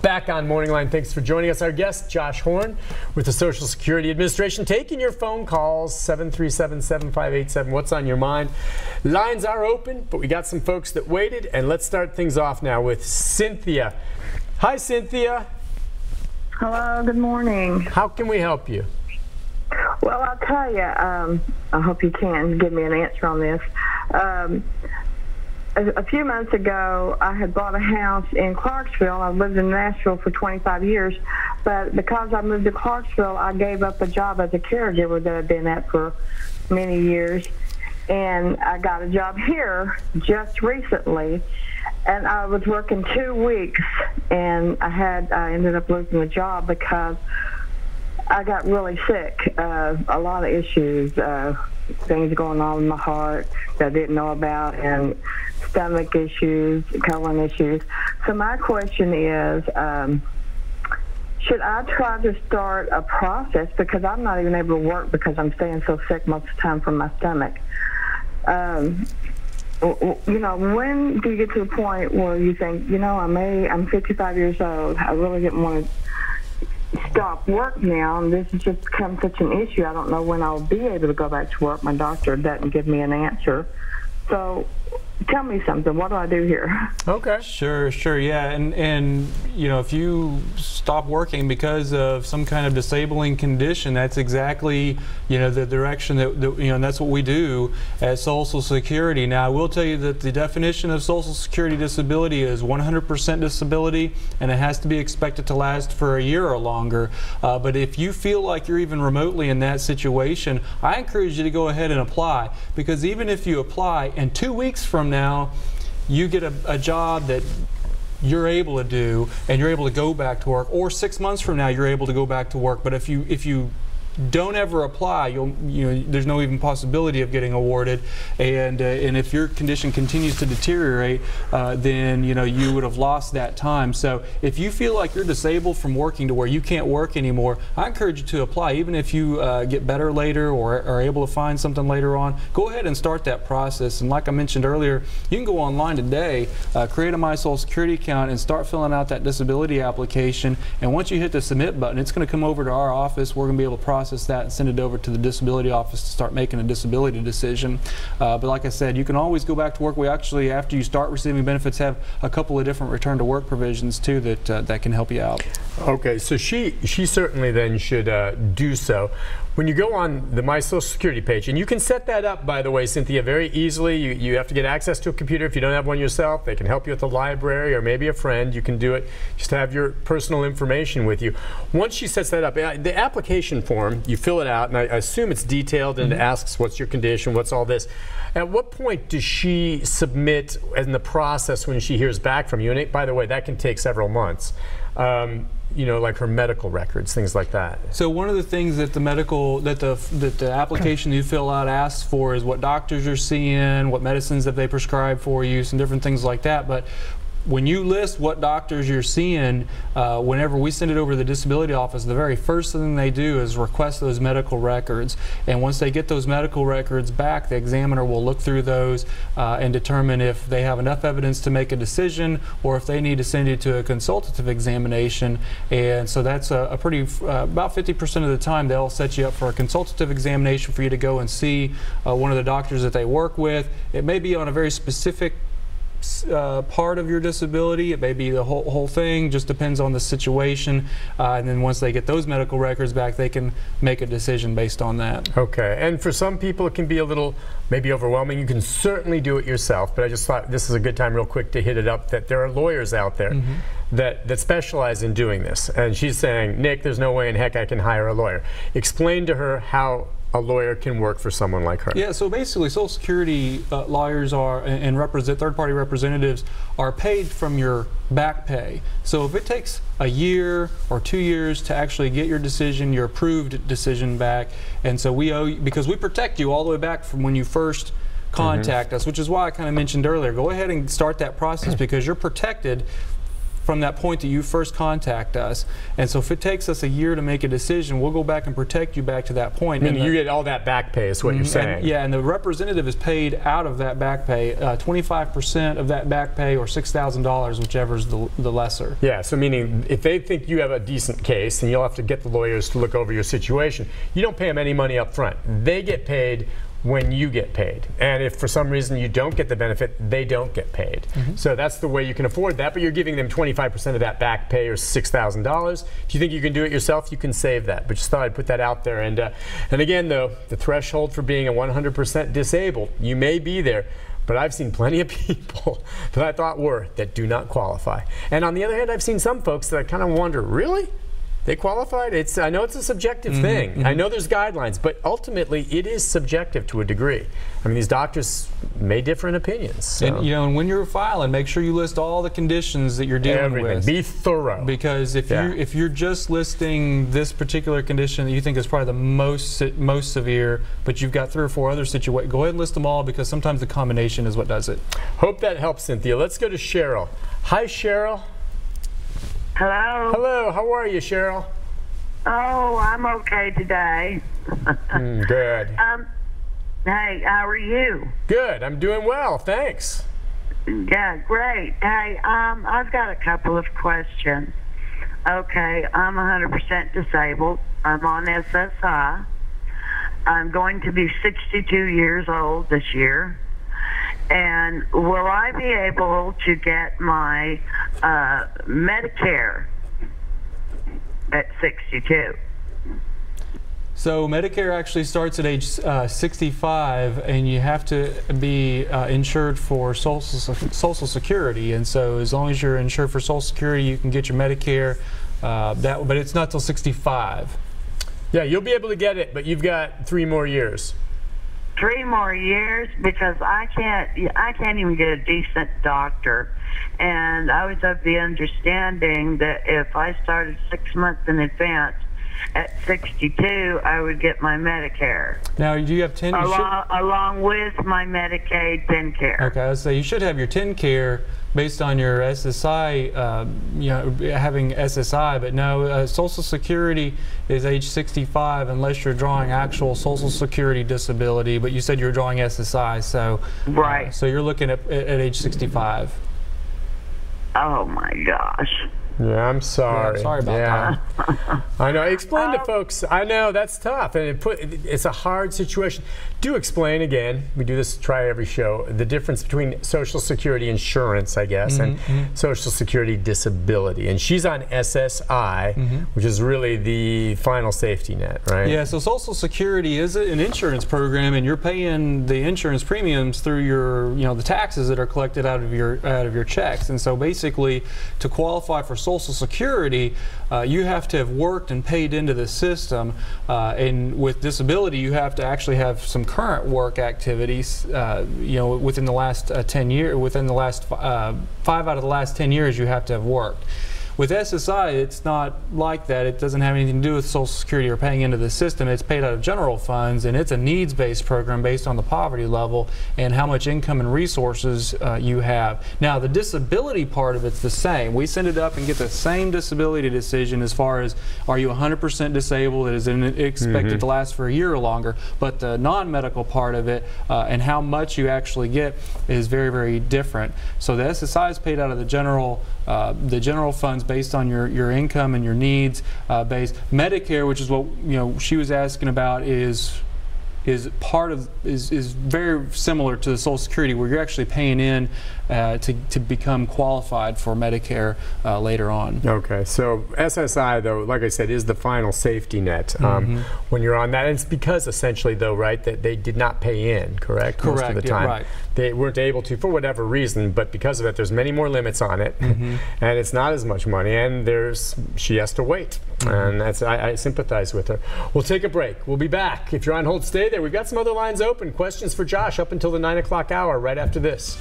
Back on Morning Line. Thanks for joining us. Our guest, Josh Horn, with the Social Security Administration, taking your phone calls, 737-7587. What's on your mind? Lines are open, but we got some folks that waited, and let's start things off now with Cynthia. Hi, Cynthia. Hello, good morning. How can we help you? Well, I'll tell you, I hope you can give me an answer on this. A few months ago, I had bought a house in Clarksville. I lived in Nashville for 25 years, but because I moved to Clarksville, I gave up a job as a caregiver that I'd been at for many years, and I got a job here just recently, and I was working 2 weeks, and I ended up losing the job because I got really sick. A lot of issues, things going on with my heart that I didn't know about, and stomach issues, colon issues. So my question is, should I try to start a process, because I'm not even able to work because I'm staying so sick most of the time from my stomach. You know, when do you get to the point where you think, you know, I'm 55 years old, I really didn't want to stop work now, and this has just become such an issue. I don't know when I'll be able to go back to work. My doctor doesn't give me an answer. So tell me something. What do I do here? Okay. Sure, yeah. And you know, if you stop working because of some kind of disabling condition, that's exactly, you know, the direction that you know, and that's what we do at Social Security. Now, I will tell you that the definition of Social Security disability is 100% disability, and it has to be expected to last for a year or longer. But if you feel like you're even remotely in that situation, I encourage you to go ahead and apply, because even if you apply and 2 weeks from now you get a job that you're able to do and you're able to go back to work, or 6 months from now you're able to go back to work, but if you don't ever apply, there's no even possibility of getting awarded, and if your condition continues to deteriorate, then you would have lost that time. So if you feel like you're disabled from working to where you can't work anymore, I encourage you to apply. Even if you get better later or are able to find something later on, go ahead and start that process. And like I mentioned earlier, you can go online today, create a My Social Security account, and start filling out that disability application. And once you hit the submit button, it's going to come over to our office. We're going to be able to process that and send it over to the disability office to start making a disability decision. But like I said, you can always go back to work. We actually, after you start receiving benefits, have a couple of different return to work provisions too that can help you out. Okay, so she certainly then should do so. When you go on the My Social Security page, and you can set that up, by the way, Cynthia, very easily. You have to get access to a computer. If you don't have one yourself, they can help you at the library or maybe a friend. You can do it. Just have your personal information with you. Once she sets that up, the application form, you fill it out, and I assume it's detailed, and it asks what's your condition, what's all this. At what point does she submit in the process when she hears back from you? And by the way, that can take several months. Like her medical records, things like that. So one of the things that the application you fill out asks for is what doctors you're seeing, what medicines that they prescribe for you, some different things like that. But when you list what doctors you're seeing, whenever we send it over to the disability office, the very first thing they do is request those medical records. And once they get those medical records back, the examiner will look through those and determine if they have enough evidence to make a decision, or if they need to send you to a consultative examination. And so that's about 50% of the time they'll set you up for a consultative examination for you to go and see one of the doctors that they work with. It may be on a very specific part of your disability. It may be the whole thing, just depends on the situation, and then once they get those medical records back, they can make a decision based on that. Okay, and for some people it can be a little maybe overwhelming. You can certainly do it yourself, but I just thought this is a good time real quick to hit it up that there are lawyers out there that specialize in doing this, and she's saying, Nick, there's no way in heck I can hire a lawyer. Explain to her how a lawyer can work for someone like her. Yeah, so basically Social Security lawyers and third-party representatives are paid from your back pay. So if it takes a year or 2 years to actually get your decision, your approved decision back, and so we owe you, because we protect you all the way back from when you first contact us, which is why I kind of mentioned earlier, go ahead and start that process because you're protected from that point that you first contact us. And so if it takes us a year to make a decision, we'll go back and protect you back to that point. Meaning you get all that back pay is what you're saying. And the representative is paid out of that back pay, 25% of that back pay or $6,000, whichever is the lesser. Yeah, so meaning if they think you have a decent case, then you'll have to get the lawyers to look over your situation. You don't pay them any money up front. They get paid when you get paid. And if for some reason you don't get the benefit, they don't get paid. So that's the way you can afford that, but you're giving them 25% of that back pay, or $6,000. If you think you can do it yourself, you can save that. But just thought I'd put that out there. And again, though, the threshold for being a 100% disabled, you may be there, but I've seen plenty of people that I thought were that do not qualify. And on the other hand, I've seen some folks that I kind of wonder, really? They qualified? I know it's a subjective thing. I know there's guidelines, but ultimately it is subjective to a degree. I mean, these doctors may differ in opinions. So. And you know, and when you're filing, make sure you list all the conditions that you're dealing with. Be thorough. Because if you're just listing this particular condition that you think is probably the most severe, but you've got 3 or 4 other situations, go ahead and list them all, because sometimes the combination is what does it. Hope that helps, Cynthia. Let's go to Cheryl. Hi, Cheryl. Hello. Hello. How are you, Cheryl? Oh, I'm okay today. Good. Hey, how are you? Good. I'm doing well. Thanks. Yeah, great. Hey, I've got a couple of questions. Okay, I'm 100% disabled. I'm on SSI. I'm going to be 62 years old this year. And will I be able to get my Medicare at 62? So Medicare actually starts at age 65, and you have to be insured for Social Security. And so as long as you're insured for Social Security, you can get your Medicare. But it's not till 65. Yeah, you'll be able to get it, but you've got 3 more years. 3 more years, because I can't even get a decent doctor. And I was of the understanding that if I started 6 months in advance, at 62, I would get my Medicare. Now, do you have 10? Along with my Medicaid TennCare. Okay, I would say you should have your TennCare based on your SSI, you know, having SSI, but no, Social Security is age 65 unless you're drawing actual Social Security disability, but you said you're drawing SSI, so right. So you're looking at age 65. Oh my gosh. Yeah, I'm sorry. Yeah, sorry about that. I know. Explain to folks. I know that's tough, and it's a hard situation. Do explain again. We do this, try every show. The difference between Social Security insurance, I guess, and Social Security disability. And she's on SSI, which is really the final safety net, right? Yeah. So Social Security is an insurance program, and you're paying the insurance premiums through your, you know, the taxes that are collected out of your checks. And so basically, to qualify for Social Security, you have to have worked and paid into the system, and with disability, you have to actually have some current work activities. You know, within the last 10 years, within the last 5 out of the last 10 years, you have to have worked. With SSI, it's not like that. It doesn't have anything to do with Social Security or paying into the system. It's paid out of general funds, and it's a needs-based program based on the poverty level and how much income and resources you have. Now, the disability part of it's the same. We send it up and get the same disability decision as far as, are you 100% disabled? Is it expected to last for a year or longer? But the non-medical part of it and how much you actually get is very, very different. So the SSI is paid out of the general funds based on your income and your needs based. Medicare, which is what, you know, she was asking about, is very similar to the Social Security, where you're actually paying in to become qualified for Medicare later on. Okay, so SSI, though, like I said, is the final safety net when you're on that. And it's because essentially, though, right, that they did not pay in, correct? Correct, most of the time. Yeah, right. They weren't able to for whatever reason, but because of it, there's many more limits on it, and it's not as much money, and she has to wait. And that's, I sympathize with her. We'll take a break. We'll be back. If you're on hold, stay there. We've got some other lines open. Questions for Josh up until the 9 o'clock hour right after this.